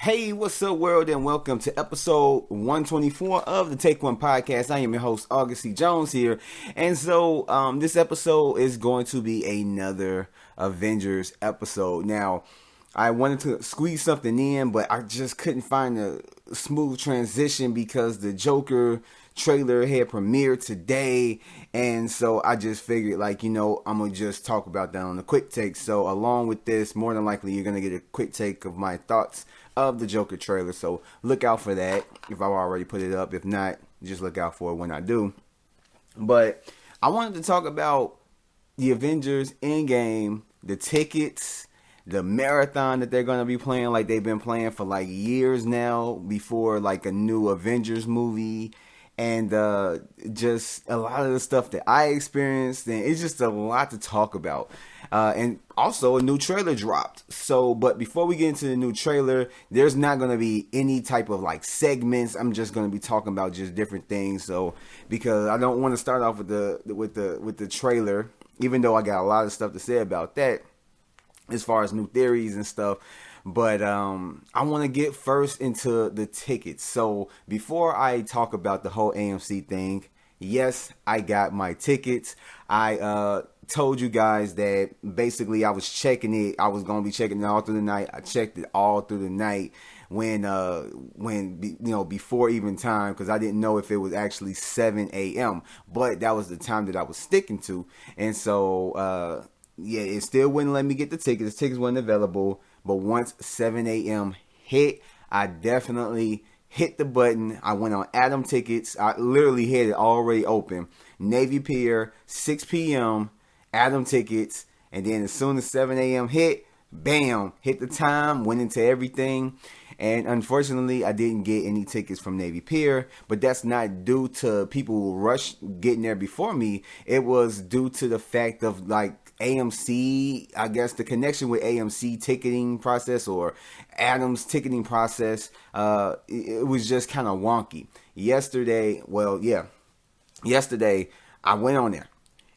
Hey, what's up, world, and welcome to episode 124 of the Take One podcast. I am your host, August C. Jones here, and so this episode is going to be another Avengers episode. Now, I wanted to squeeze something in, but I just couldn't find a smooth transition because the Joker trailer had premiered today, and so I just figured, I'm gonna just talk about that on the quick take. So along with this, more than likely you're gonna get a quick take of my thoughts of the Joker trailer, so look out for that if I've already put it up. If not, just look out for it when I do. But I wanted to talk about the Avengers Endgame, the tickets, the marathon that they're going to be playing like they've been playing for like years now before like a new Avengers movie, and just a lot of the stuff that I experienced, and it's just a lot to talk about. And also a new trailer dropped. So, but before we get into the new trailer, there's not going to be any type of like segments. I'm just going to be talking about just different things. So, because I don't want to start off with the trailer, even though I got a lot of stuff to say about that as far as new theories and stuff. But I want to get first into the tickets. So before I talk about the whole AMC thing, yes, I got my tickets. I told you guys that basically I was checking it. I was going to be checking it all through the night. I checked it all through the night when before even time, because I didn't know if it was actually 7 a.m. But that was the time that I was sticking to. And so, it still wouldn't let me get the tickets. The tickets weren't available. But once 7 a.m. hit, I definitely hit the button. I went on Atom Tickets. I literally had it already open. Navy Pier, 6 p.m., Atom Tickets. And then as soon as 7 a.m. hit, bam, hit the time, went into everything. And unfortunately, I didn't get any tickets from Navy Pier. But that's not due to people who rushed getting there before me. It was due to the fact of AMC, I guess the connection with AMC ticketing process or Adam's ticketing process, it was just kind of wonky. Yesterday, I went on there,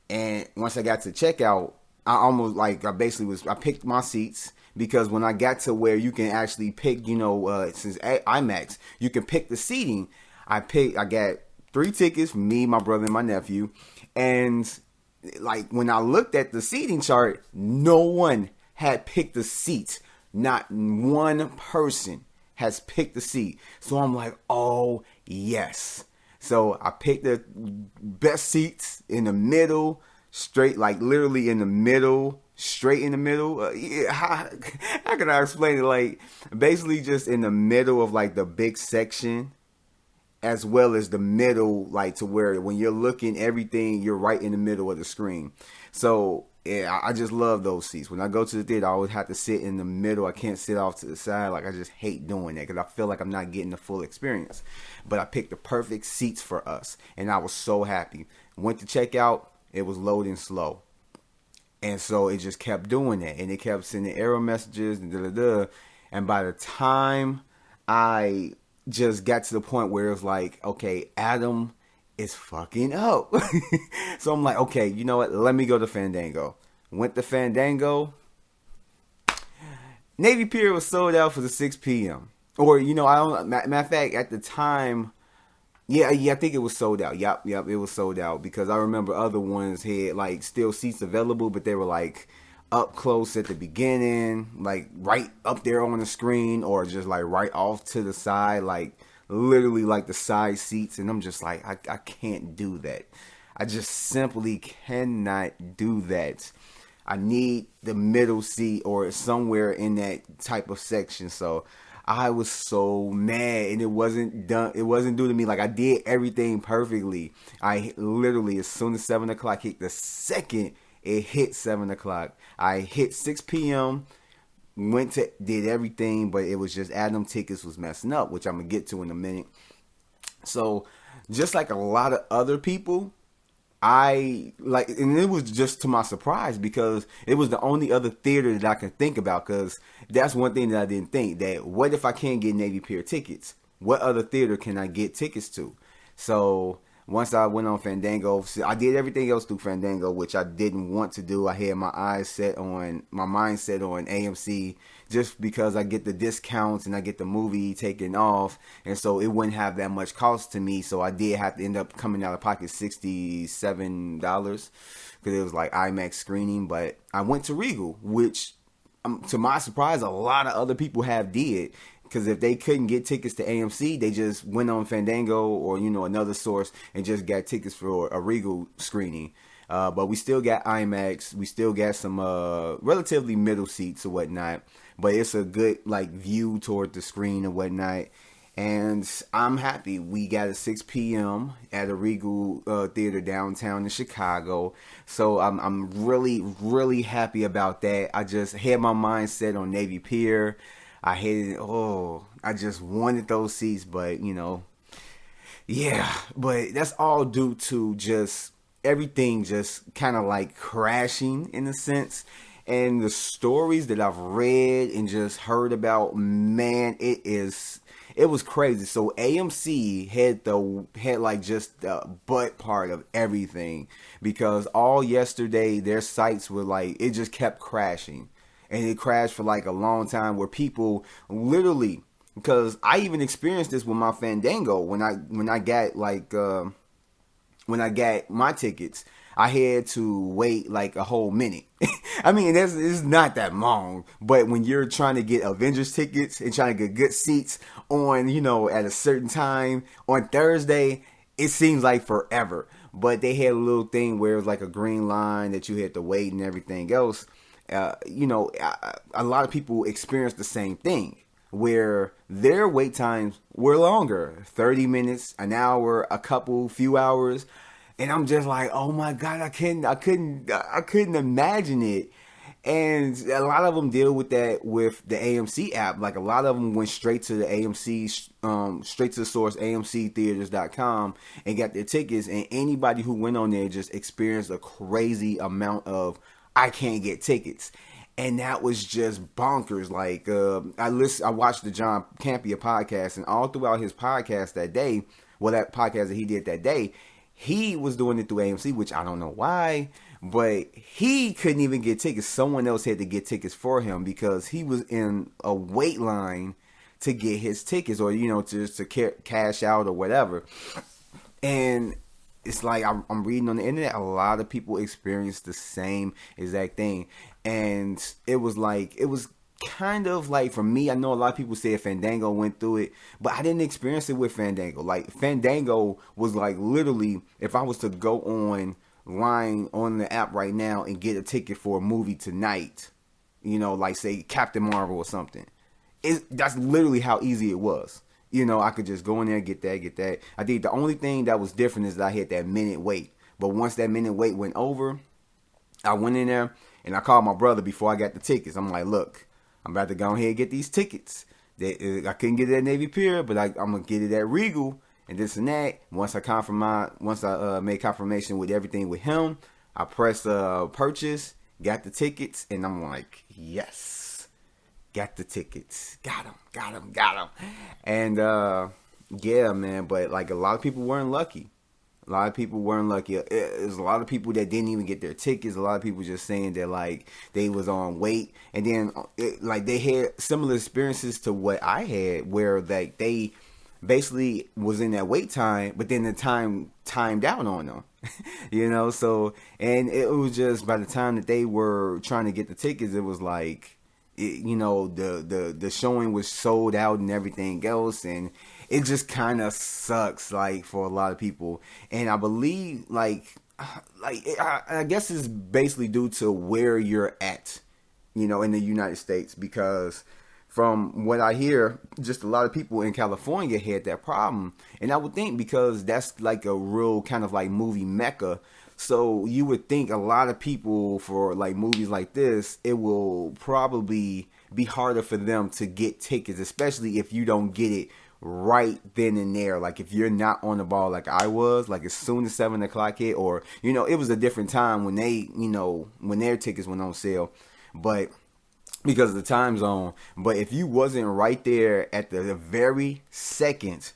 and once I got to checkout, I picked my seats, because when I got to where you can actually pick, since IMAX, you can pick the seating. I got 3 tickets for me, my brother, and my nephew, and when I looked at the seating chart, no one had picked a seat. Not one person has picked a seat. So I'm like, oh, yes. So I picked the best seats in the middle, straight, literally in the middle, straight in the middle. How can I explain it? Basically just in the middle of the big section, as well as the middle, to where when you're looking everything, you're right in the middle of the screen. So yeah, I just love those seats. When I go to the theater, I always have to sit in the middle. I can't sit off to the side. I just hate doing that, because I feel like I'm not getting the full experience. But I picked the perfect seats for us, and I was so happy. Went to check out, it was loading slow. And so it just kept doing that, and it kept sending error messages and And by the time I just got to the point where it was okay, Adam is fucking up. So I'm like, okay, you know what? Let me go to Fandango. Went to Fandango. Navy Pier was sold out for the 6 p.m. Or, I don't, matter of fact, at the time, yeah, I think it was sold out. Yep, it was sold out, because I remember other ones had still seats available, but they were up close at the beginning, right up there on the screen, or just right off to the side, literally the side seats. And I'm just I can't do that. I just simply cannot do that. I need the middle seat or somewhere in that type of section. So I was so mad, and it wasn't done. It wasn't due to me. I did everything perfectly. I literally, as soon as 7 o'clock hit, the second it hit 7 o'clock, I hit 6 p.m., did everything, but it was just Atom Tickets was messing up, which I'm going to get to in a minute. So, just like a lot of other people, and it was just to my surprise, because it was the only other theater that I could think about, because that's one thing that I didn't think, that what if I can't get Navy Pier tickets? What other theater can I get tickets to? So, once I went on Fandango, I did everything else through Fandango, which I didn't want to do. I had my mind set on AMC, just because I get the discounts and I get the movie taken off, and so it wouldn't have that much cost to me. So I did have to end up coming out of pocket $67 because it was like IMAX screening. But I went to Regal, which to my surprise, a lot of other people have did. Because if they couldn't get tickets to AMC, they just went on Fandango or, another source and just got tickets for a Regal screening. But we still got IMAX. We still got some relatively middle seats or whatnot. But it's a good view toward the screen and whatnot. And I'm happy. We got a 6 p.m. at a Regal theater downtown in Chicago. So I'm really, really happy about that. I just had my mind set on Navy Pier. I just wanted those seats, but yeah, but that's all due to just everything just kind of crashing in a sense. And the stories that I've read and just heard about, man, it was crazy. So AMC had just the butt part of everything, because all yesterday their sites were it just kept crashing. And it crashed for a long time, where people literally, because I even experienced this with my Fandango when I got when I got my tickets, I had to wait a whole minute. I mean, it's not that long, but when you're trying to get Avengers tickets and trying to get good seats on, at a certain time on Thursday, it seems like forever. But they had a little thing where it was a green line that you had to wait and everything else. A lot of people experience the same thing, where their wait times were longer, 30 minutes, an hour, few hours. And I'm just like, oh my God, I couldn't imagine it. And a lot of them deal with that with the AMC app. A lot of them went straight to the AMC, straight to the source, AMCtheaters.com, and got their tickets. And anybody who went on there just experienced a crazy amount of, I can't get tickets. And that was just bonkers. I watched the John Campea podcast, and all throughout his podcast that day, that podcast that he did that day, he was doing it through AMC, which I don't know why, but he couldn't even get tickets. Someone else had to get tickets for him, because he was in a wait line to get his tickets, or, just to cash out or whatever. And it's I'm reading on the internet, a lot of people experience the same exact thing. And it was kind of for me, I know a lot of people say Fandango went through it, but I didn't experience it with Fandango. Fandango was literally, if I was to go online on the app right now and get a ticket for a movie tonight, say Captain Marvel or something, that's literally how easy it was. I could just go in there, get that. I think the only thing that was different is that I had that minute wait. But once that minute wait went over, I went in there and I called my brother before I got the tickets. I'm like, look, I'm about to go ahead and get these tickets. I couldn't get it at Navy Pier, but I'm going to get it at Regal and this and that. Once I made confirmation with everything with him, I pressed purchase, got the tickets, and I'm like, yes. Got the tickets. Got them. And, yeah, man. But, a lot of people weren't lucky. There's a lot of people that didn't even get their tickets. A lot of people just saying that, they was on wait. And then, they had similar experiences to what I had, where, they basically was in that wait time, but then the time timed out on them. So, and it was just, by the time that they were trying to get the tickets, it was the showing was sold out and everything else, and it just kind of sucks for a lot of people. And I believe I guess it's basically due to where you're at, in the United States, because from what I hear, just a lot of people in California had that problem. And I would think, because that's a real kind of movie mecca, so you would think a lot of people, for movies like this, it will probably be harder for them to get tickets, especially if you don't get it right then and there. If you're not on the ball like I was, as soon as 7 o'clock hit, or, it was a different time when they, when their tickets went on sale, but because of the time zone. But if you wasn't right there at the very second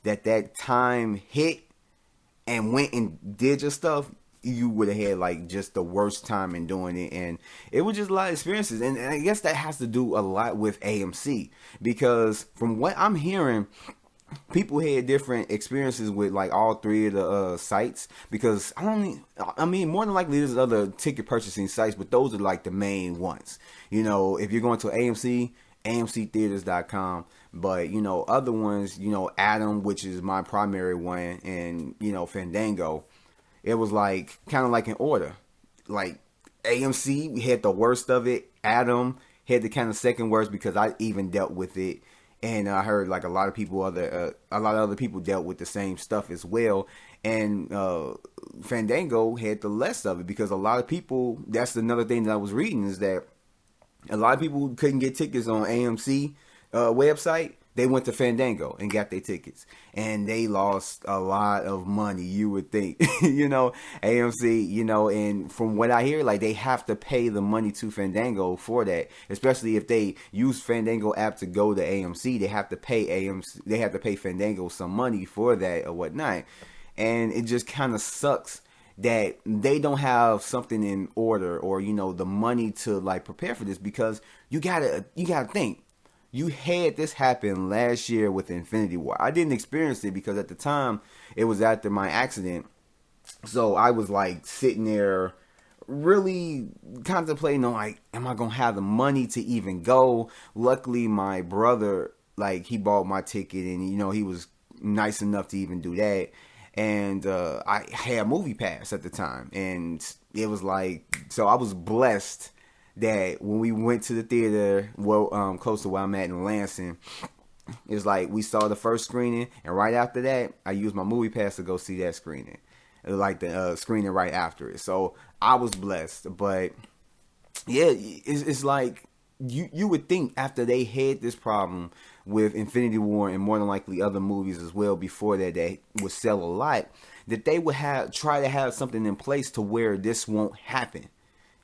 that time hit, and went and did your stuff, you would have had like just the worst time in doing it. And it was just a lot of experiences. And I guess that has to do a lot with AMC, because from what I'm hearing, people had different experiences with like all three of the sites, because I mean, more than likely there's other ticket purchasing sites, but those are like the main ones. You know, if you're going to AMC, AMCtheaters.com, but you know, other ones, you know, Atom, which is my primary one, and you know, Fandango, it was like kind of like in order. Like AMC, we had the worst of it. Atom had the kind of second worst, because I even dealt with it, and I heard like a lot of other people dealt with the same stuff as well. And Fandango had the less of it, because a lot of people. That's another thing that I was reading, is that a lot of people couldn't get tickets on AMC website. They went to Fandango and got their tickets, and they lost a lot of money, you would think. You know, AMC, you know, and from what I hear, like, they have to pay the money to Fandango for that, especially if they use Fandango app to go to AMC. They have to pay Fandango some money for that or whatnot. And it just kind of sucks that they don't have something in order, or, you know, the money to like prepare for this, because you gotta think. You had this happen last year with Infinity War. I didn't experience it because at the time it was after my accident. So I was like sitting there really contemplating on like, am I going to have the money to even go? Luckily, my brother, like, he bought my ticket, and, you know, he was nice enough to even do that. And I had Movie Pass at the time. And it was like, so I was blessed that when we went to the theater, well, close to where I'm at in Lansing, it's like we saw the first screening, and right after that, I used my Movie Pass to go see that screening. It was like the screening right after it. So I was blessed. But yeah, it's like you would think after they had this problem with Infinity War and more than likely other movies as well before that would sell a lot, that they would try to have something in place to where this won't happen,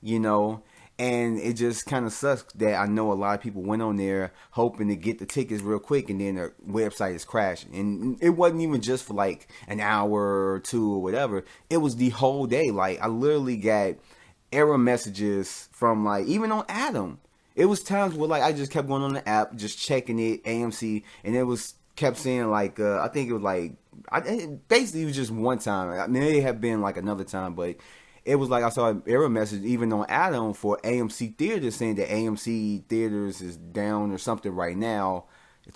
you know. And it just kind of sucks that I know a lot of people went on there hoping to get the tickets real quick, and then their website is crashing. And it wasn't even just for like an hour or two or whatever. It was the whole day. Like, I literally got error messages from, like, even on Atom. It was times where, like, I just kept going on the app, just checking it, AMC, and it was kept saying, like, I think it was like, basically it was just one time. I mean, it may have been like another time, but it was like I saw an error message even on Atom for AMC Theaters saying that AMC Theaters is down or something right now.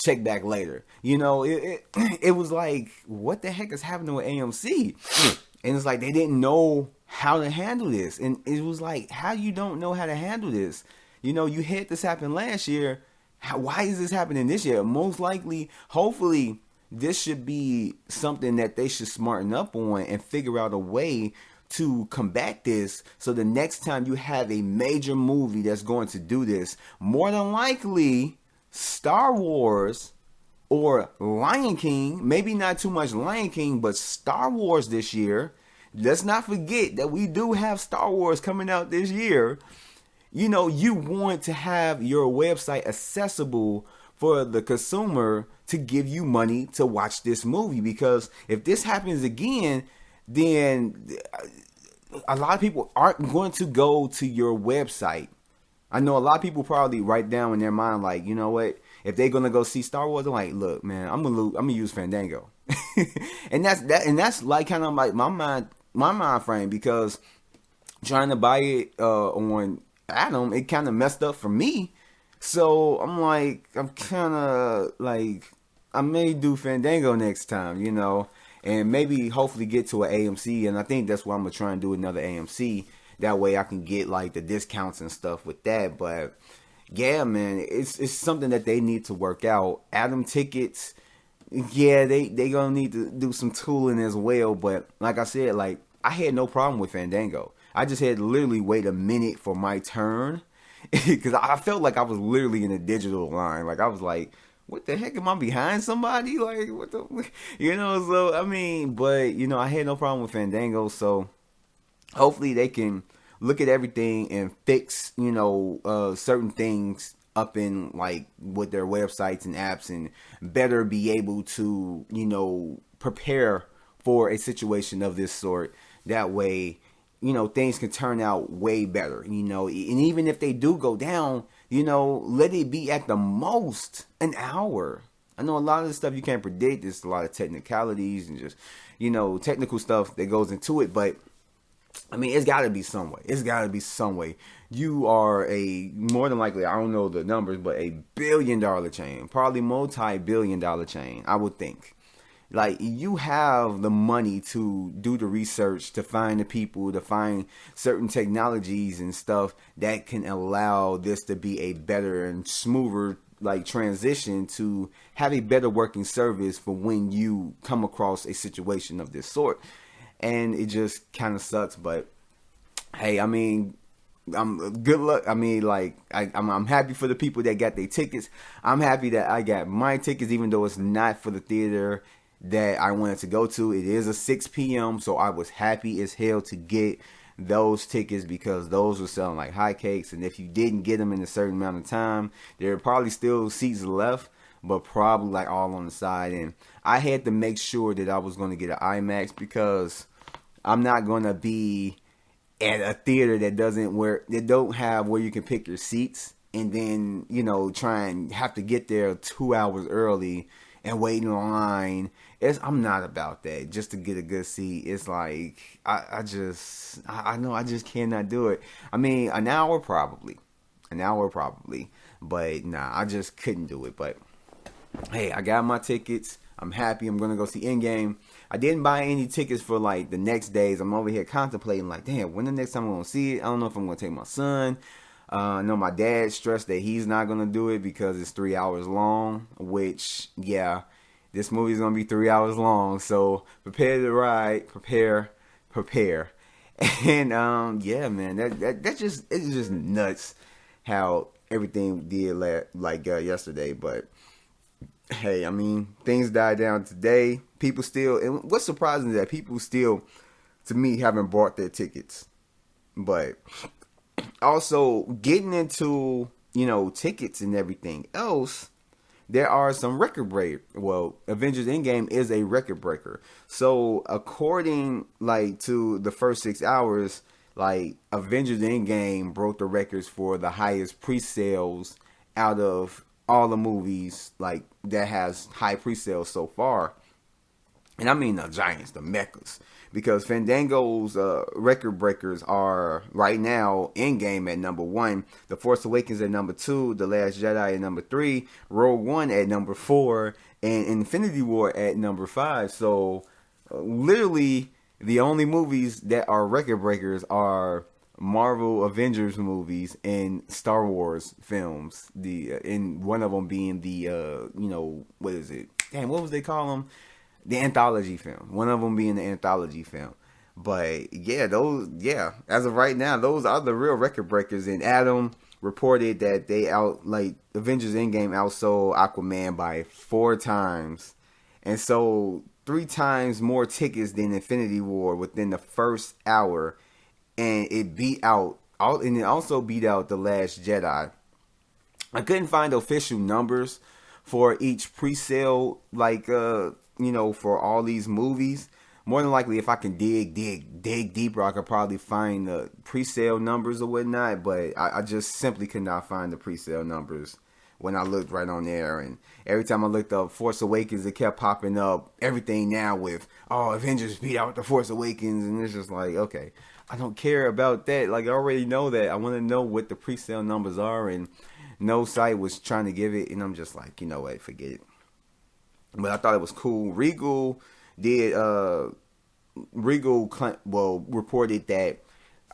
Check back later. You know, it was like, what the heck is happening with AMC? And it's like they didn't know how to handle this. And it was like, how you don't know how to handle this? You know, you had this happen last year. Why is this happening this year? Most likely, hopefully, this should be something that they should smarten up on and figure out a way to combat this, so the next time you have a major movie that's going to do this, more than likely Star Wars or Lion King, maybe not too much Lion King, but Star Wars this year. Let's not forget that we do have Star Wars coming out this year. You know, you want to have your website accessible for the consumer to give you money to watch this movie, because if this happens again, then a lot of people aren't going to go to your website. I know a lot of people probably write down in their mind, like, you know what, if they're gonna go see Star Wars, they're like, look, man, I'm gonna use Fandango. and that's like kind of like my mind frame, because trying to buy it on Atom, it kind of messed up for me. So I'm kind of like, I may do Fandango next time, you know. And maybe hopefully get to an AMC. And I think that's why I'm going to try and do another AMC. That way I can get like the discounts and stuff with that. But yeah, man, it's something that they need to work out. Atom tickets, yeah, they going to need to do some tooling as well. But like I said, like, I had no problem with Fandango. I just had to literally wait a minute for my turn. Because I felt like I was literally in a digital line. Like, I was like, what the heck, am I behind somebody? Like, what the, you know, so, I mean, but, you know, I had no problem with Fandango, so hopefully they can look at everything and fix, you know, certain things up in, like, with their websites and apps, and better be able to, you know, prepare for a situation of this sort. That way, things can turn out way better, and even if they do go down, let it be at the most an hour. I know a lot of the stuff you can't predict. There's a lot of technicalities and just, technical stuff that goes into it. But, I mean, it's got to be some way. It's got to be some way. You are more than likely, I don't know the numbers, but a billion-dollar chain. Probably multi-billion-dollar chain, I would think. Like, you have the money to do the research, to find the people, to find certain technologies and stuff that can allow this to be a better and smoother, like, transition to have a better working service for when you come across a situation of this sort. And it just kind of sucks, but hey, I mean, good luck. I mean, like, I'm happy for the people that got their tickets. I'm happy that I got my tickets, even though it's not for the theater that I wanted to go to. It is a 6 p.m. so I was happy as hell to get those tickets because those were selling like hotcakes. And if you didn't get them in a certain amount of time, there are probably still seats left, but probably like all on the side. And I had to make sure that I was going to get an IMAX because I'm not going to be at a theater that don't have where you can pick your seats and then, try and have to get there 2 hours early and wait in line. I'm not about that. Just to get a good seat, it's like I know I just cannot do it. I mean, an hour probably, but nah, I just couldn't do it. But hey, I got my tickets. I'm happy. I'm gonna go see Endgame. I didn't buy any tickets for like the next days. I'm over here contemplating like, damn, when the next time I'm gonna see it? I don't know if I'm gonna take my son. I know my dad stressed that he's not gonna do it because it's 3 hours long, which, yeah, this movie's gonna be 3 hours long. So prepare to ride, prepare. And yeah, man, it's just nuts how everything did yesterday. But hey, I mean, things died down today. People still, and what's surprising is that people still, to me, haven't bought their tickets. But also, getting into, tickets and everything else, there are some record breakers. Well, Avengers Endgame is a record breaker. So, according, to the first 6 hours, Avengers Endgame broke the records for the highest pre-sales out of all the movies, that has high pre-sales so far. And I mean the giants, the mechas. Because Fandango's record breakers are right now Endgame at number 1, The Force Awakens at number 2, The Last Jedi at number 3, Rogue One at number 4, and Infinity War at number 5. So literally the only movies that are record breakers are Marvel Avengers movies and Star Wars films. And one of them being the what is it? Damn, what was they call them? The anthology film. One of them being the anthology film. But yeah, as of right now, those are the real record breakers. And Adam reported that Avengers Endgame outsold Aquaman by 4 times, and sold 3 times more tickets than Infinity War within the first hour, and it also beat out The Last Jedi. I couldn't find official numbers for each pre-sale, for all these movies. More than likely, if I can dig deeper, I could probably find the pre-sale numbers or whatnot. But I just simply could not find the pre-sale numbers when I looked right on there. And every time I looked up Force Awakens, it kept popping up. Everything now with, Avengers beat out The Force Awakens. And it's just like, okay, I don't care about that. I already know that. I want to know what the pre-sale numbers are. And no site was trying to give it. And I'm just like, you know what, forget it. But I thought it was cool. Regal reported that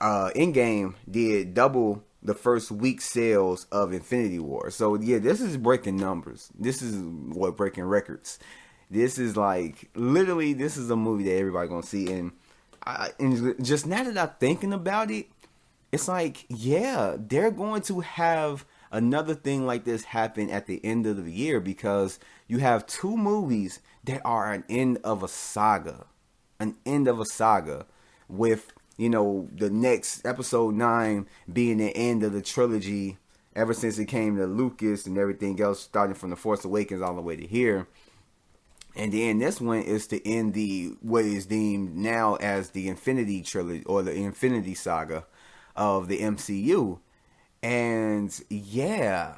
Endgame did double the first week sales of Infinity War. So yeah, this is breaking numbers. This is breaking records. This is literally, this is a movie that everybody gonna see. And just now that I'm thinking about it, it's yeah, they're going to have another thing like this happen at the end of the year, because you have 2 movies that are an end of a saga. With, the next episode 9 being the end of the trilogy ever since it came to Lucas and everything else, starting from The Force Awakens all the way to here. And then this one is to end the what is deemed now as the Infinity Trilogy or the Infinity Saga of the MCU. And yeah,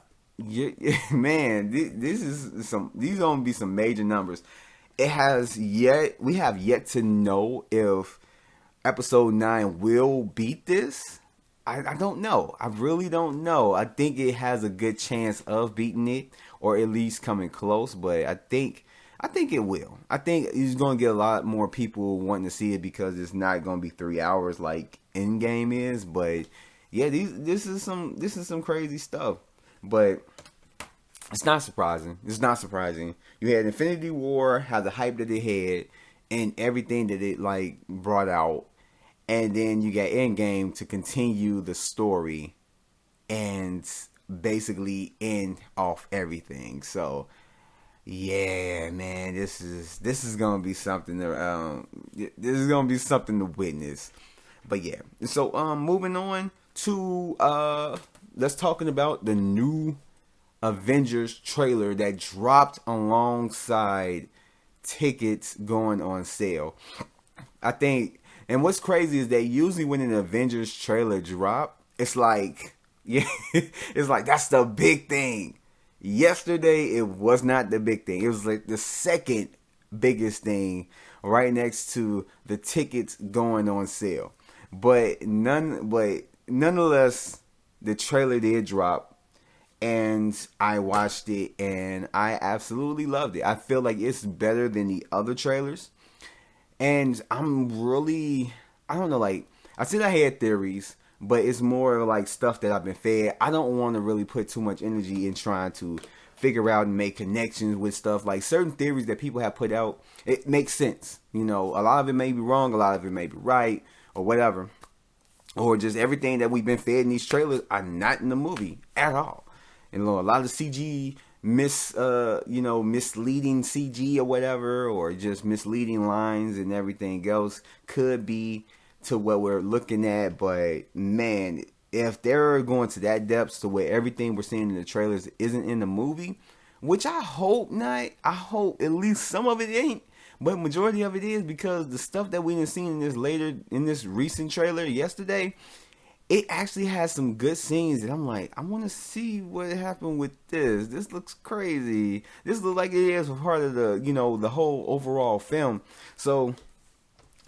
man, this is some. These are gonna be some major numbers. We have yet to know if Episode 9 will beat this. I don't know. I really don't know. I think it has a good chance of beating it, or at least coming close. But I think it will. I think it's going to get a lot more people wanting to see it because it's not going to be 3 hours like Endgame is. But yeah, this is some crazy stuff. But it's not surprising. It's not surprising. You had Infinity War, had the hype that it had, and everything that it like brought out. And then you got Endgame to continue the story and basically end off everything. So yeah, man, this is gonna be something to witness. But yeah, so moving on to let's talking about the new Avengers trailer that dropped alongside tickets going on sale. I think. And what's crazy is that usually when an Avengers trailer drop, it's like, yeah, it's like that's the big thing. Yesterday, it was not the big thing. It was like the second biggest thing, right next to the tickets going on sale. But nonetheless, the trailer did drop, and I watched it, and I absolutely loved it. I feel like it's better than the other trailers. And I'm really, I don't know, like, I said I had theories, but it's more like stuff that I've been fed. I don't want to really put too much energy in trying to figure out and make connections with stuff. Like certain theories that people have put out, it makes sense. You know, a lot of it may be wrong, a lot of it may be right, or whatever. Or just everything that we've been fed in these trailers are not in the movie at all. And a lot of CG misleading CG or whatever, or just misleading lines and everything else could be to what we're looking at. But man, if they're going to that depths to where everything we're seeing in the trailers isn't in the movie, which I hope not, I hope at least some of it ain't, but majority of it is, because the stuff that we done seen in this recent trailer yesterday, it actually has some good scenes that I'm like, I want to see what happened with this. This looks crazy. This looks like it is part of the, the whole overall film. So,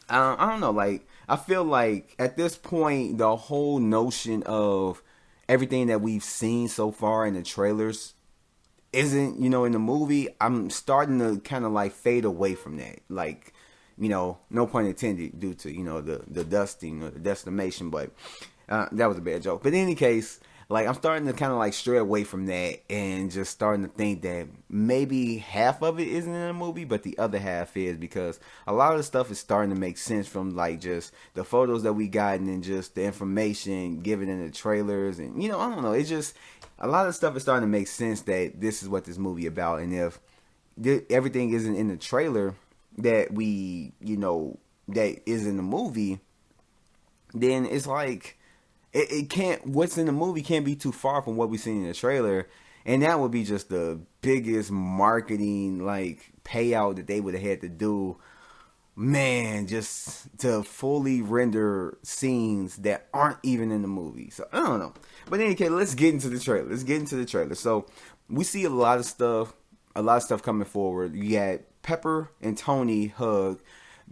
I don't know. Like, I feel like at this point, the whole notion of everything that we've seen so far in the trailers isn't, in the movie. I'm starting to kind of like fade away from that. Like, no pun intended, due to, the dusting or the decimation, but that was a bad joke. But in any case, like, I'm starting to kind of like stray away from that and just starting to think that maybe half of it isn't in the movie, but the other half is, because a lot of the stuff is starting to make sense from like just the photos that we gotten and just the information given in the trailers. And, I don't know. It's just a lot of stuff is starting to make sense that this is what this movie about. And if everything isn't in the trailer that that is in the movie, then it's like, it can't, what's in the movie can't be too far from what we seen in the trailer. And that would be just the biggest marketing like payout that they would have had to do, man, just to fully render scenes that aren't even in the movie. So I don't know. But in any case, let's get into the trailer. So we see a lot of stuff coming forward. You had Pepper and Tony hug,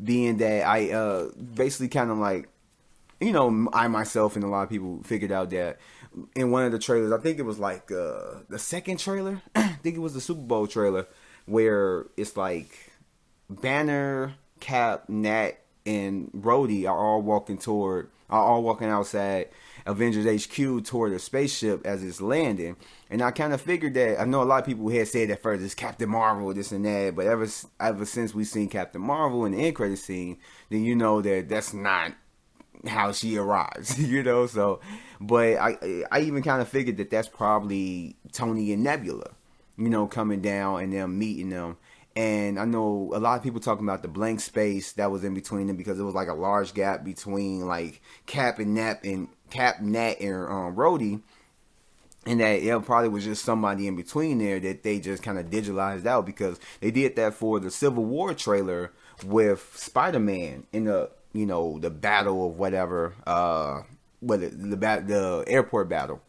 being that I basically kind of like, I myself and a lot of people figured out that in one of the trailers, I think it was like the second trailer, I think it was the Super Bowl trailer, where it's like Banner, Cap, Nat, and Rhodey are all walking outside Avengers HQ toward a spaceship as it's landing. And I kind of figured that, I know a lot of people had said at first it's Captain Marvel, this and that, but ever since we've seen Captain Marvel in the end credit scene, then you know that that's not how she arrives, so, but I even kind of figured that that's probably Tony and Nebula, coming down and them meeting them. And I know a lot of people talking about the blank space that was in between them, because it was like a large gap between like Cap, Nat, and Rhodey. And that it probably was just somebody in between there that they just kind of digitalized out, because they did that for the Civil War trailer with Spider-Man in the, the battle of whatever, the airport battle.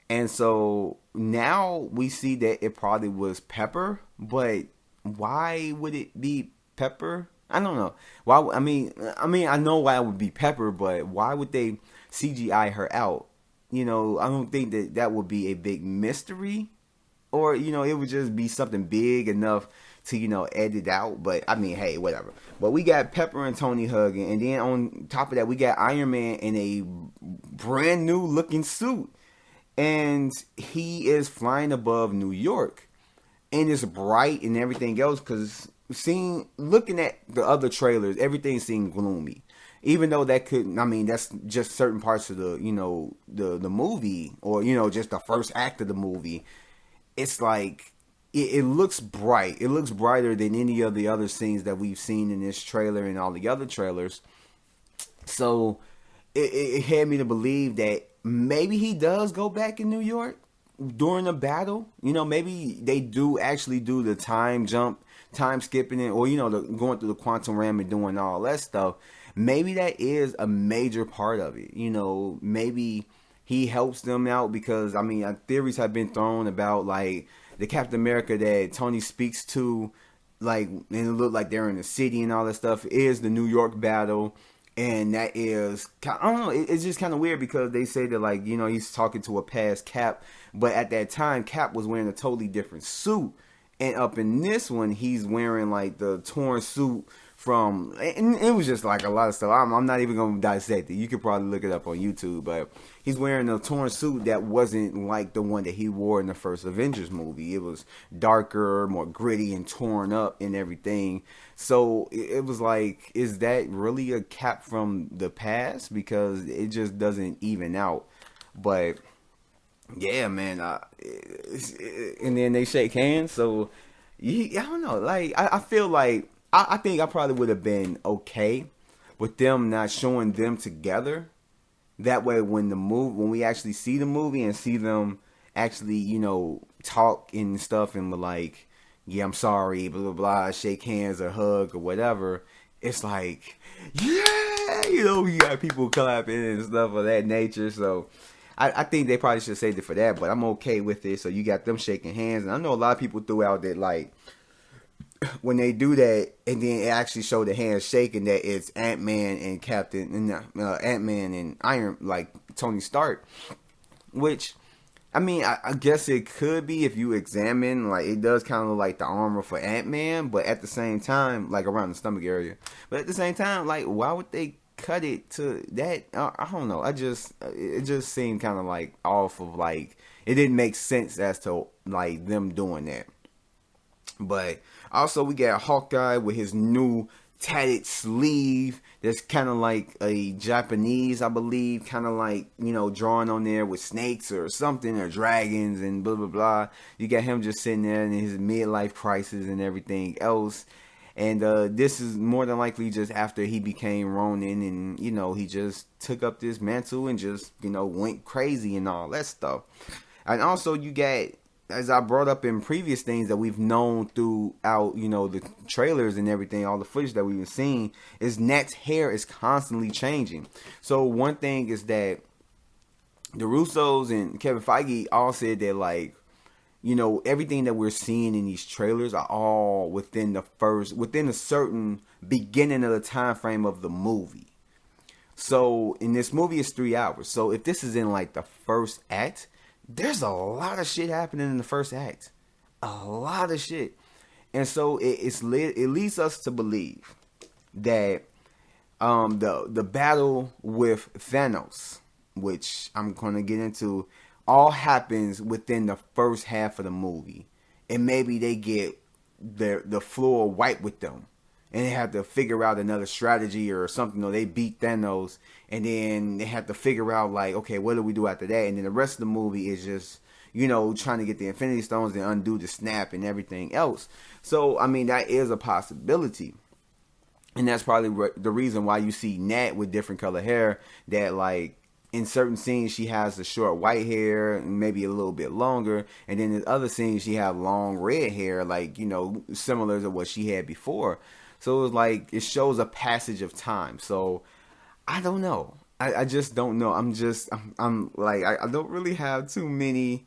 And so now we see that it probably was Pepper, but why would it be Pepper? I don't know. Why? I know why it would be Pepper, but why would they CGI her out? I don't think that would be a big mystery, or it would just be something big enough to edit out. But hey, whatever. But we got Pepper and Tony hugging, and then on top of that, we got Iron Man in a brand new looking suit, and he is flying above New York, and it's bright and everything else. Because looking at the other trailers, everything seemed gloomy. Even though that could, that's just certain parts of the movie, or, just the first act of the movie. It's like, it looks bright. It looks brighter than any of the other scenes that we've seen in this trailer and all the other trailers. So, it had me to believe that maybe he does go back in New York during a battle. Maybe they do actually do the time jump, time skipping it, or, going through the quantum realm and doing all that stuff. Maybe that is a major part of it. Maybe he helps them out, because, theories have been thrown about, like, the Captain America that Tony speaks to, like, and it looked like they're in the city and all that stuff, is the New York battle. And that is, I don't know, it's just kind of weird, because they say that, like, he's talking to a past Cap, but at that time, Cap was wearing a totally different suit. And up in this one, he's wearing, like, the torn suit from, and it was just like a lot of stuff. I'm not even going to dissect it. You could probably look it up on YouTube, but he's wearing a torn suit that wasn't like the one that he wore in the first Avengers movie. It was darker, more gritty, and torn up and everything. So it was like, is that really a Cap from the past? Because it just doesn't even out. But yeah, man. And then they shake hands. So I don't know. Like, I feel like, I think I probably would have been okay with them not showing them together. That way, when we actually see the movie and see them actually, talk and stuff, and we're like, yeah, I'm sorry, blah, blah, blah, shake hands or hug or whatever, it's like, yeah, we got people clapping and stuff of that nature. So I think they probably should have saved it for that, but I'm okay with it. So you got them shaking hands, and I know a lot of people threw out that, like, when they do that, and then it actually show the hands shaking, that it's Ant-Man and Ant-Man and Iron, like Tony Stark. Which, I guess it could be if you examine, like, it does kind of look like the armor for Ant-Man, but at the same time, like around the stomach area. But at the same time, like, why would they cut it to that? I don't know. It just seemed kind of like off of, like, it didn't make sense as to, like, them doing that. But also, we got Hawkeye with his new tatted sleeve that's kind of like a Japanese, I believe, kind of like, drawing on there with snakes or something, or dragons and blah, blah, blah. You got him just sitting there in his midlife crisis and everything else. And this is more than likely just after he became Ronin, and, he just took up this mantle and just, went crazy and all that stuff. And also, you got, as I brought up in previous things that we've known throughout, the trailers and everything, all the footage that we've seen, is Nat's hair is constantly changing. So one thing is that the Russos and Kevin Feige all said that, like, everything that we're seeing in these trailers are all within a certain beginning of the time frame of the movie. So in this movie, it's 3 hours. So if this is in, like, the first act, there's a lot of shit happening in the first act. A lot of shit. And so it leads us to believe that the battle with Thanos, which I'm going to get into, all happens within the first half of the movie. And maybe they get the floor wiped with them, and they have to figure out another strategy or something, or they beat Thanos, and then they have to figure out, like, okay, what do we do after that? And then the rest of the movie is just, trying to get the Infinity Stones and undo the snap and everything else. So, that is a possibility. And that's probably the reason why you see Nat with different color hair, that, like, in certain scenes she has the short white hair, maybe a little bit longer, and then in other scenes she have long red hair, like, similar to what she had before. So it was like it shows a passage of time. So I don't know. I just don't know. I'm like I don't really have too many,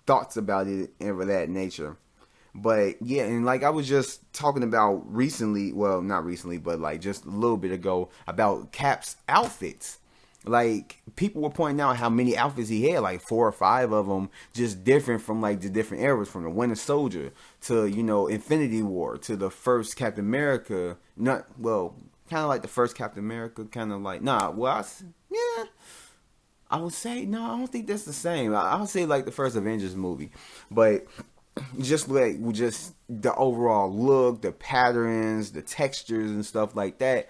thoughts about it and of that nature. But yeah, and like I was just talking about recently, well, not recently, but like just a little bit ago about Cap's outfits. Like people were pointing out how many outfits he had, like 4 or 5 of them, just different from like the different eras, from the Winter Soldier to Infinity War to the first Captain America. Not well, kind of like the first Captain America, kind of like yeah. I would say no. I don't think that's the same. I would say like the first Avengers movie, but just the overall look, the patterns, the textures and stuff like that.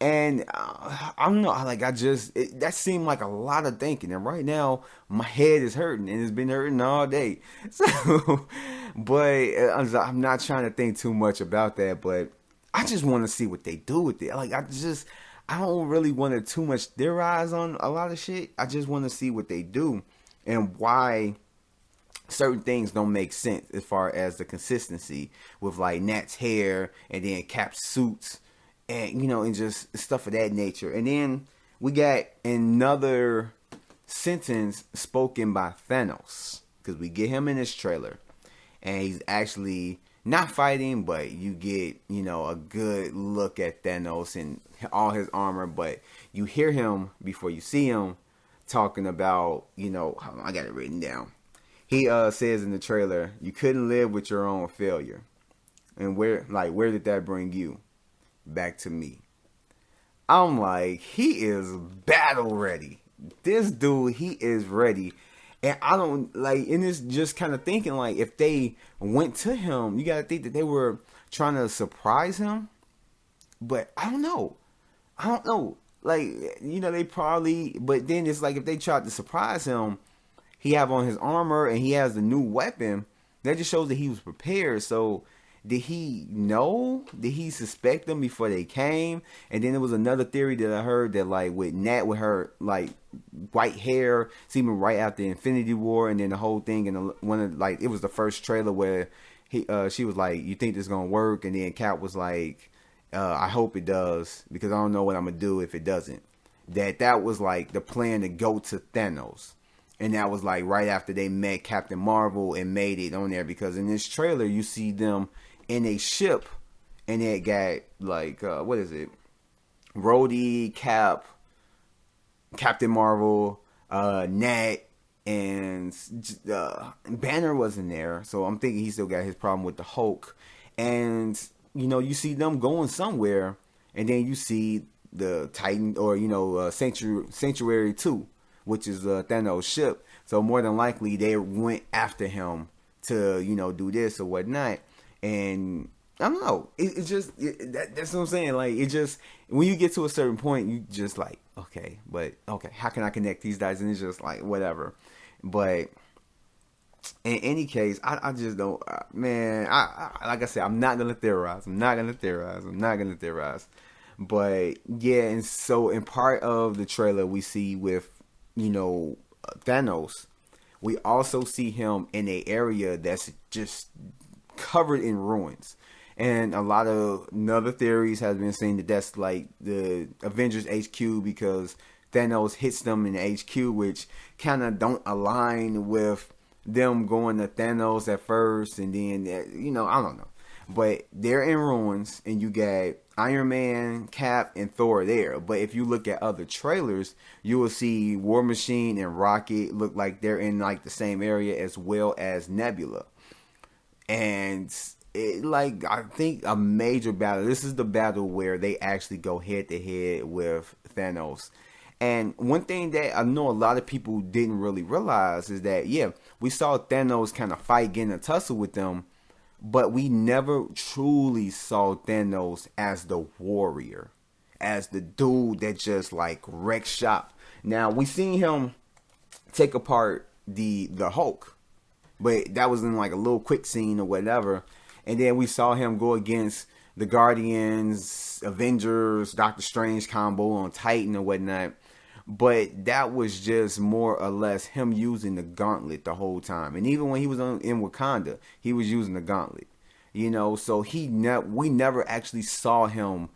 And I don't know, like that seemed like a lot of thinking. And right now my head is hurting, and it's been hurting all day. So, but I'm not trying to think too much about that. But I just want to see what they do with it. Like I don't really want to too much theorize on a lot of shit. I just want to see what they do and why certain things don't make sense as far as the consistency with like Nat's hair and then Cap's suits and and just stuff of that nature. And then we got another sentence spoken by Thanos, because we get him in this trailer and he's actually not fighting, but you get a good look at Thanos and all his armor. But you hear him before you see him talking about I got it written down. He says in the trailer, "You couldn't live with your own failure." And where did that bring you? Back to me. I'm like, he is battle ready. This dude, he is ready. And I don't like, and it's just kind of thinking like, if they went to him, you got to think that they were trying to surprise him. But I don't know. Like, they probably, but then it's like if they tried to surprise him, he have on his armor and he has the new weapon. That just shows that he was prepared. So did he know? Did he suspect them before they came? And then there was another theory that I heard that like with Nat, with her like white hair, seeming right after Infinity War, and then the whole thing, and it was the first trailer where she was like, "You think this is gonna work?" And then Cap was like, "I hope it does, because I don't know what I'm gonna do if it doesn't." That was like the plan to go to Thanos. And that was like right after they met Captain Marvel and made it on there, because in this trailer you see them in a ship and it got like what is it? Rhodey, Cap, Captain Marvel, Nat, and Banner wasn't there. So I'm thinking he still got his problem with the Hulk. And you see them going somewhere, and then you see the Titan or Sanctuary 2. Which is Thanos' ship. So more than likely they went after him to, do this or whatnot. And I don't know. That's what I'm saying. Like, it just, when you get to a certain point, you just like, okay, how can I connect these guys? And it's just like, whatever. But in any case, I just don't, man, like I said, I'm not going to theorize. But yeah, and so in part of the trailer we see with, Thanos, we also see him in an area that's just covered in ruins. And a lot of other theories have been saying that that's like the Avengers HQ, because Thanos hits them in the HQ, which kind of don't align with them going to Thanos at first. And then, I don't know. But they're in ruins, and you got Iron Man, Cap, and Thor there. But if you look at other trailers, you will see War Machine and Rocket look like they're in like the same area, as well as Nebula. And I think a major battle. This is the battle where they actually go head to head with Thanos. And one thing that I know a lot of people didn't really realize is that, yeah, we saw Thanos kind of fight, getting a tussle with them. But we never truly saw Thanos as the warrior, as the dude that just like wrecked shop. Now, we seen him take apart the Hulk, but that was in like a little quick scene or whatever. And then we saw him go against the Guardians, Avengers, Doctor Strange combo on Titan or whatnot. But that was just more or less him using the gauntlet the whole time. And even when he was in Wakanda, he was using the gauntlet. So we never actually saw him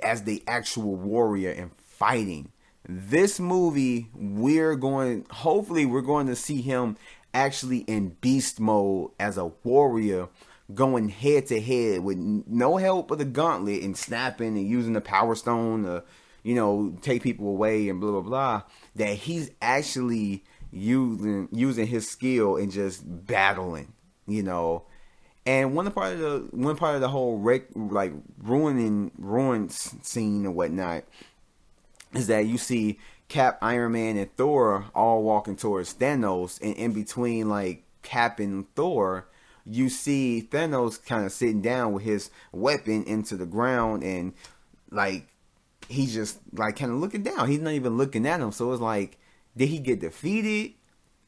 as the actual warrior and fighting. This movie, hopefully we're going to see him actually in beast mode as a warrior, going head to head with no help of the gauntlet and snapping and using the power stone to take people away and blah blah blah. That he's actually using his skill and just battling. And one part of the whole ruin scene and whatnot is that you see Cap, Iron Man, and Thor all walking towards Thanos, and in between Cap and Thor, you see Thanos kind of sitting down with his weapon into the ground, and he's just kind of looking down. He's not even looking at him. So it's did he get defeated?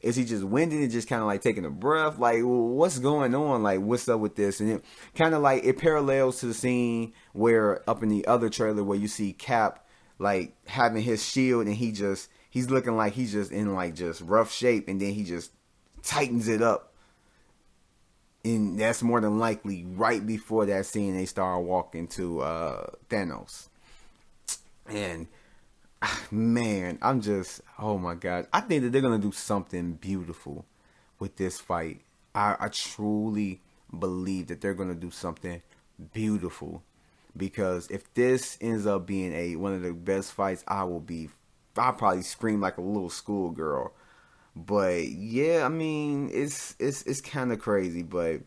Is he just winded and just kind of taking a breath? What's going on? What's up with this? And it kind of it parallels to the scene where up in the other trailer where you see Cap having his shield, and he's looking like he's just in just rough shape, and then he just tightens it up. And that's more than likely right before that scene they start walking to Thanos. And man, oh my God. I think that they're going to do something beautiful with this fight. I truly believe that they're going to do something beautiful. Because if this ends up being one of the best fights, I'll probably scream like a little schoolgirl. But yeah, I mean, it's kind of crazy, but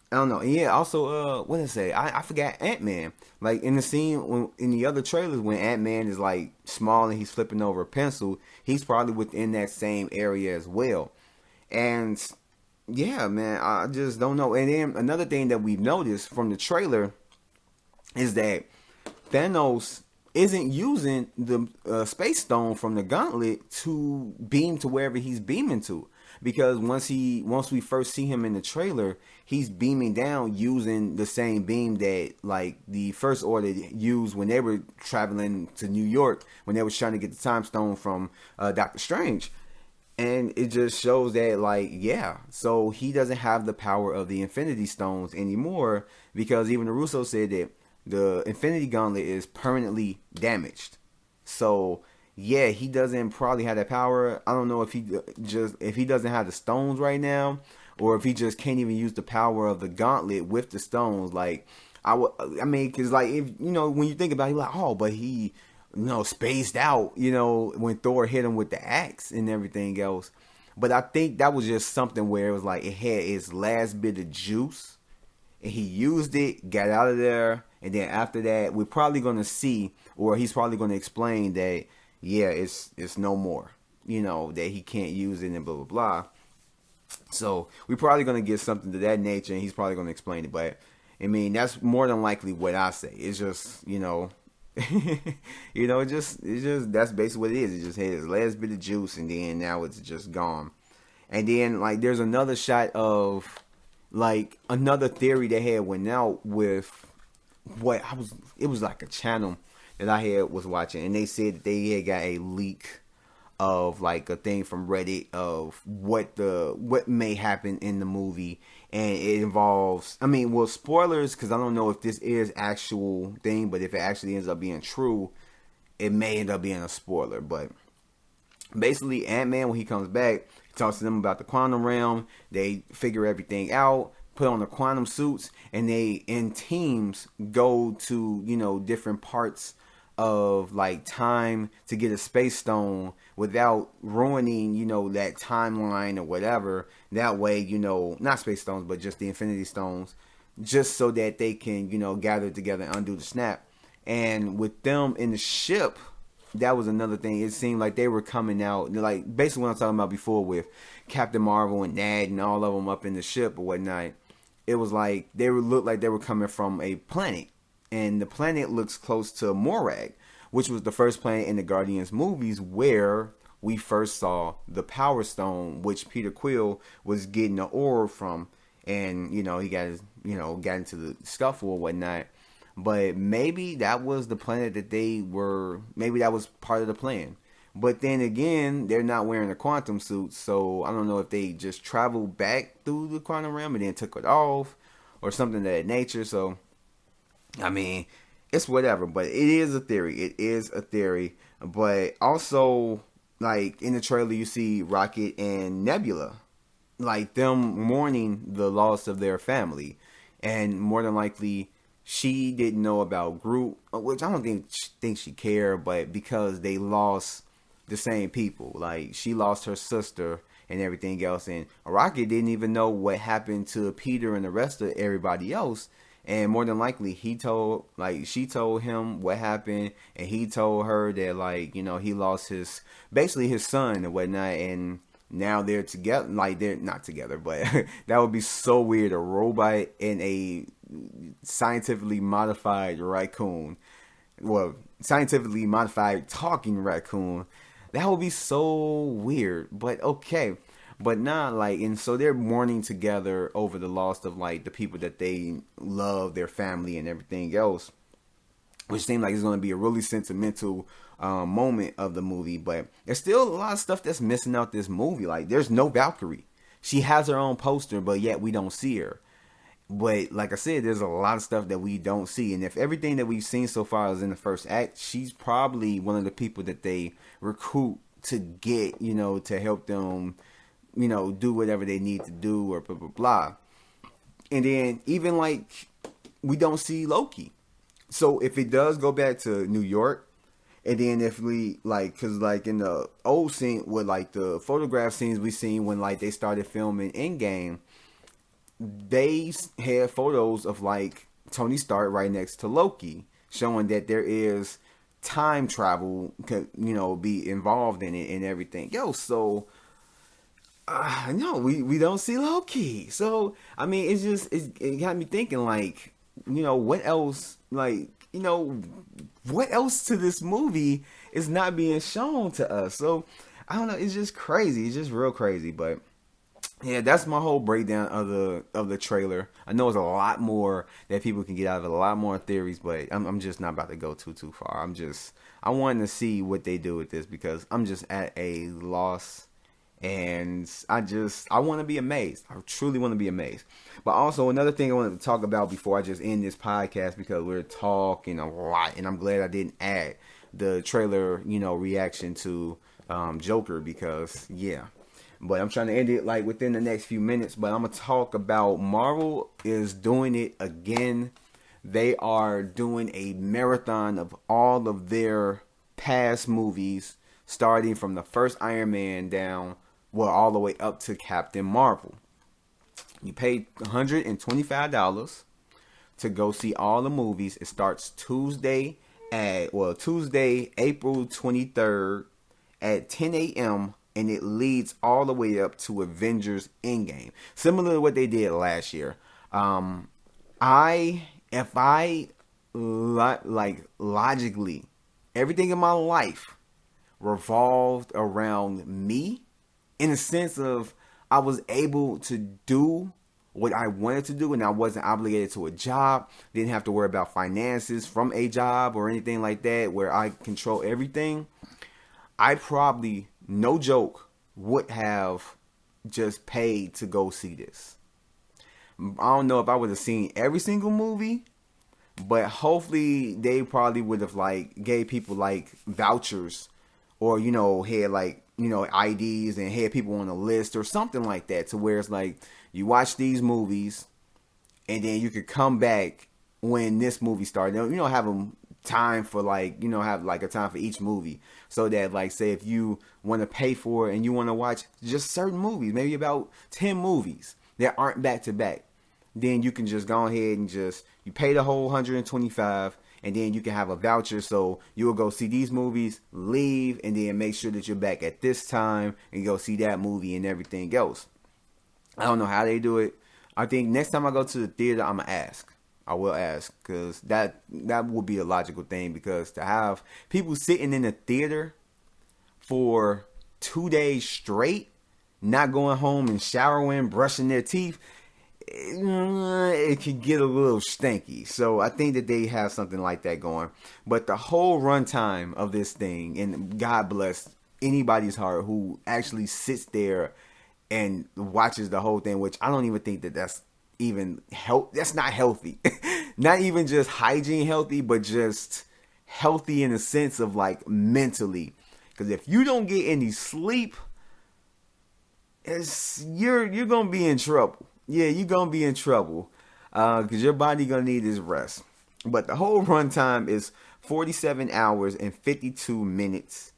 I don't know. And yeah, also, what did I say? I forgot Ant-Man. In the scene, in the other trailers, when Ant-Man is small and he's flipping over a pencil, he's probably within that same area as well. And yeah, man, I just don't know. And then another thing that we've noticed from the trailer is that Thanos isn't using the space stone from the gauntlet to beam to wherever he's beaming to. Because once we first see him in the trailer, he's beaming down using the same beam that the First Order used when they were traveling to New York, when they were trying to get the time stone from Doctor Strange. And it just shows that so he doesn't have the power of the Infinity Stones anymore, because even the Russo said that the Infinity Gauntlet is permanently damaged. So yeah, he doesn't probably have that power. I don't know if he doesn't have the stones right now, or if he just can't even use the power of the gauntlet with the stones. Because if when you think about it, you're oh, but he spaced out. When Thor hit him with the axe and everything else. But I think that was just something where it was it had its last bit of juice, and he used it, got out of there, and then after that, we're probably gonna see, or he's probably gonna explain that. Yeah, it's no more. That he can't use it and blah, blah, blah. So we're probably going to get something to that nature, and he's probably going to explain it. But, I mean, that's more than likely what I say. It's just, that's basically what it is. It just had his last bit of juice, and then now it's just gone. And then, there's another shot of, another theory they had went out with it was a channel that I was watching, and they said that they had got a leak of a thing from Reddit of what may happen in the movie, and it involves, spoilers, because I don't know if this is actual thing, but if it actually ends up being true, it may end up being a spoiler. But basically, Ant-Man, when he comes back, he talks to them about the quantum realm. They figure everything out, put on the quantum suits, and they in teams go to different parts of time to get a space stone without ruining that timeline or whatever. That way, not space stones, but just the Infinity Stones, just so that they can gather together and undo the snap. And with them in the ship, that was another thing. It seemed like they were coming out basically what I'm talking about before with Captain Marvel and Nat and all of them up in the ship or whatnot. It was looked like they were coming from a planet. And the planet looks close to Morag, which was the first planet in the Guardians movies where we first saw the Power Stone, which Peter Quill was getting the orb from. And, he got into the scuffle or whatnot. But maybe that was the planet that they were. Maybe that was part of the plan. But then again, they're not wearing a quantum suit, so I don't know if they just traveled back through the quantum realm and then took it off, or something of that nature. So, I mean, it's whatever. But it is a theory. It is a theory. But also, like in the trailer, you see Rocket and Nebula, like them mourning the loss of their family, and more than likely she didn't know about Groot, which I don't think she cared, but because they lost the same people, like she lost her sister and everything else, and Rocket didn't even know what happened to Peter and the rest of everybody else. And more than likely, she told him what happened, and he told her that, like, he lost basically his son and whatnot, and now they're together. Like, they're not together, but that would be so weird. A robot and a scientifically modified raccoon. Well, scientifically modified talking raccoon. That would be so weird, but okay. But not like, and so they're mourning together over the loss of like the people that they love, their family and everything else, which seems like it's going to be a really sentimental moment of the movie. But there's still a lot of stuff that's missing out this movie. Like, there's no Valkyrie. She has her own poster, but yet we don't see her. But like I said, there's a lot of stuff that we don't see. And if everything that we've seen so far is in the first act, she's probably one of the people that they recruit to get, to help them, do whatever they need to do, or blah, blah, blah. And then even like, we don't see Loki. So if it does go back to New York, and then if we like, cause like in the old scene with like the photograph scenes we seen when like they started filming Endgame, they had photos of like Tony Stark right next to Loki, showing that there is time travel, be involved in it and everything. So no, we don't see Loki. So I mean, it got me thinking, like, what else, like, what else to this movie is not being shown to us? So I don't know. It's just crazy. It's just real crazy, but. Yeah, that's my whole breakdown of the trailer. I know there's a lot more that people can get out of it, a lot more theories, but I'm just not about to go too far. I wanted to see what they do with this because I'm just at a loss, and I want to be amazed. I truly want to be amazed. But also another thing I wanted to talk about before I just end this podcast, because we're talking a lot, and I'm glad I didn't add the trailer, reaction to Joker, because yeah. But I'm trying to end it like within the next few minutes. But I'm going to talk about Marvel is doing it again. They are doing a marathon of all of their past movies, starting from the first Iron Man down, all the way up to Captain Marvel. You pay $125 to go see all the movies. It starts Tuesday, April 23rd at 10 a.m. and it leads all the way up to Avengers Endgame, similar to what they did last year. Logically, everything in my life revolved around me, in the sense of I was able to do what I wanted to do, and I wasn't obligated to a job. Didn't have to worry about finances from a job or anything like that, where I control everything. I probably, no joke, would have just paid to go see this. I don't know if I would have seen every single movie, but hopefully they probably would have like gave people like vouchers, or had like IDs and had people on a list or something like that, to where it's like you watch these movies and then you could come back when this movie started. Have them time for like, have like a time for each movie, so that like, say if you want to pay for it and you want to watch just certain movies, maybe about 10 movies that aren't back to back, then you can just go ahead and you pay the whole 125, and then you can have a voucher, so you'll go see these movies, leave, and then make sure that you're back at this time and go see that movie and everything else. I don't know how they do it. I think next time I go to the theater, I'm gonna ask. I will ask, because that would be a logical thing, because to have people sitting in the theater for 2 days straight, not going home and showering, brushing their teeth, it can get a little stanky. So I think that they have something like that going. But the whole runtime of this thing, and God bless anybody's heart who actually sits there and watches the whole thing, which I don't even think that that's even that's not healthy. Not even just hygiene healthy, but just healthy in the sense of like mentally. Because if you don't get any sleep, you're gonna be in trouble. Yeah, you're gonna be in trouble. Because your body gonna need this rest. But the whole runtime is 47 hours and 52 minutes.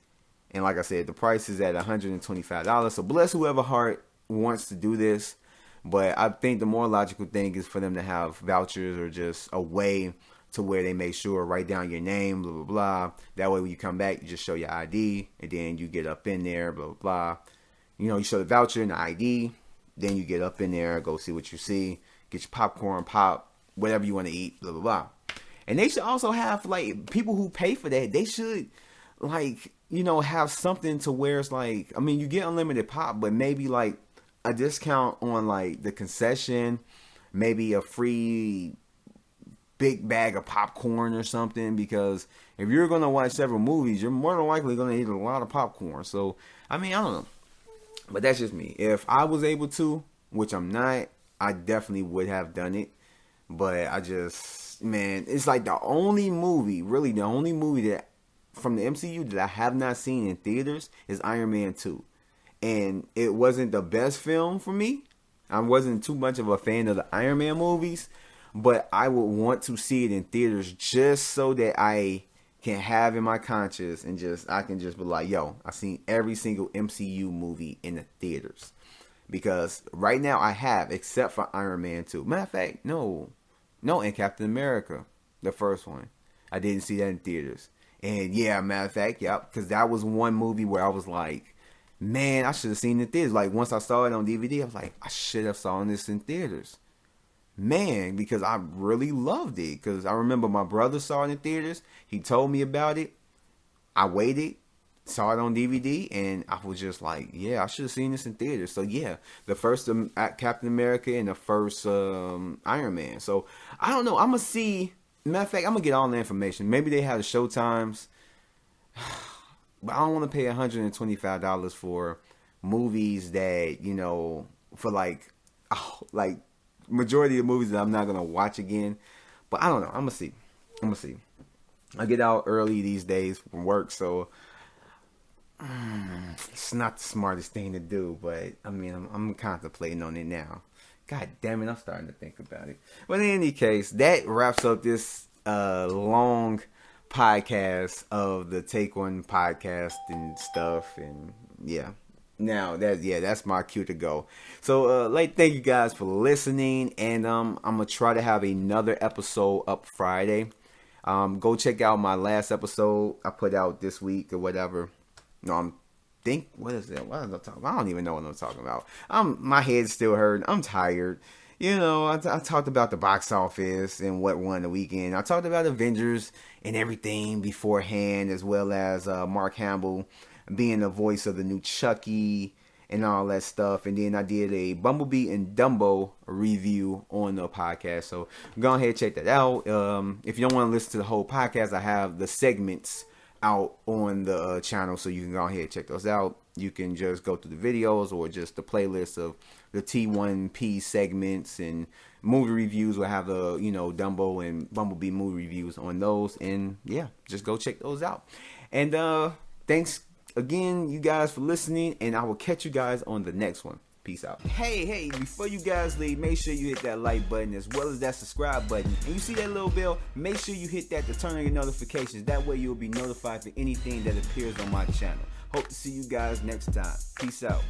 And like I said, the price is at $125. So bless whoever heart wants to do this. But I think the more logical thing is for them to have vouchers or just a way to where they make sure, write down your name, blah, blah, blah. That way when you come back, you just show your ID. And then you get up in there, blah, blah, blah. You know, you show the voucher and the ID. Then you get up in there, go see what you see. Get your popcorn, pop, whatever you want to eat, blah, blah, blah. And they should also have, like, people who pay for that. They should, like, you know, have something to where it's like, I mean, you get unlimited pop, but maybe like a discount on like the concession, maybe a free big bag of popcorn or something. Because if you're going to watch several movies, you're more than likely going to eat a lot of popcorn. So, I mean, I don't know. But that's just me. If I was able to, which I'm not, I definitely would have done it. But I just, man, it's like the only movie that from the MCU that I have not seen in theaters is Iron Man 2. And it wasn't the best film for me. I wasn't too much of a fan of the Iron Man movies. But I would want to see it in theaters just so that I can have in my conscience and I can just be like, yo, I've seen every single MCU movie in the theaters. Because right now I have, except for Iron Man 2. Matter of fact, no, and Captain America, the first one. I didn't see that in theaters. And yeah, matter of fact, yep, because that was one movie where I was like, man, I should have seen it in theaters. Like, once I saw it on DVD, I was like, I should have saw this in theaters. Man, because I really loved it. Because I remember my brother saw it in theaters. He told me about it. I waited, saw it on DVD, and I was just like, yeah, I should have seen this in theaters. So yeah, the first Captain America and the first Iron Man. So I don't know. I'm going to see. Matter of fact, I'm going to get all the information. Maybe they have the show times. But I don't want to pay $125 for movies that, you know, for like majority of movies that I'm not going to watch again. But I don't know. I'm going to see. I get out early these days from work, so it's not the smartest thing to do. But, I mean, I'm contemplating on it now. God damn it, I'm starting to think about it. But in any case, that wraps up this long podcast of the Take One podcast and stuff. And yeah, now that's my cue to go. So thank you guys for listening, and I'm gonna try to have another episode up Friday. Go check out my last episode I put out this week or whatever. No, what is that? What am I talking about? I don't even know what I'm talking about. My head's still hurting. I'm tired. You know, I talked about the box office and what won the weekend. I talked about Avengers and everything beforehand, as well as Mark Hamill being the voice of the new Chucky and all that stuff. And then I did a Bumblebee and Dumbo review on the podcast. So go ahead and check that out. If you don't want to listen to the whole podcast, I have the segments out on the channel, so you can go ahead and check those out. You can just go through the videos or just the playlist of the T1P segments and movie reviews. We'll have the, you know, Dumbo and Bumblebee movie reviews on those. And yeah, just go check those out. And thanks again, you guys, for listening. And I will catch you guys on the next one. Peace out. Hey, before you guys leave, make sure you hit that like button as well as that subscribe button. And you see that little bell, make sure you hit that to turn on your notifications. That way you'll be notified for anything that appears on my channel. Hope to see you guys next time. Peace out.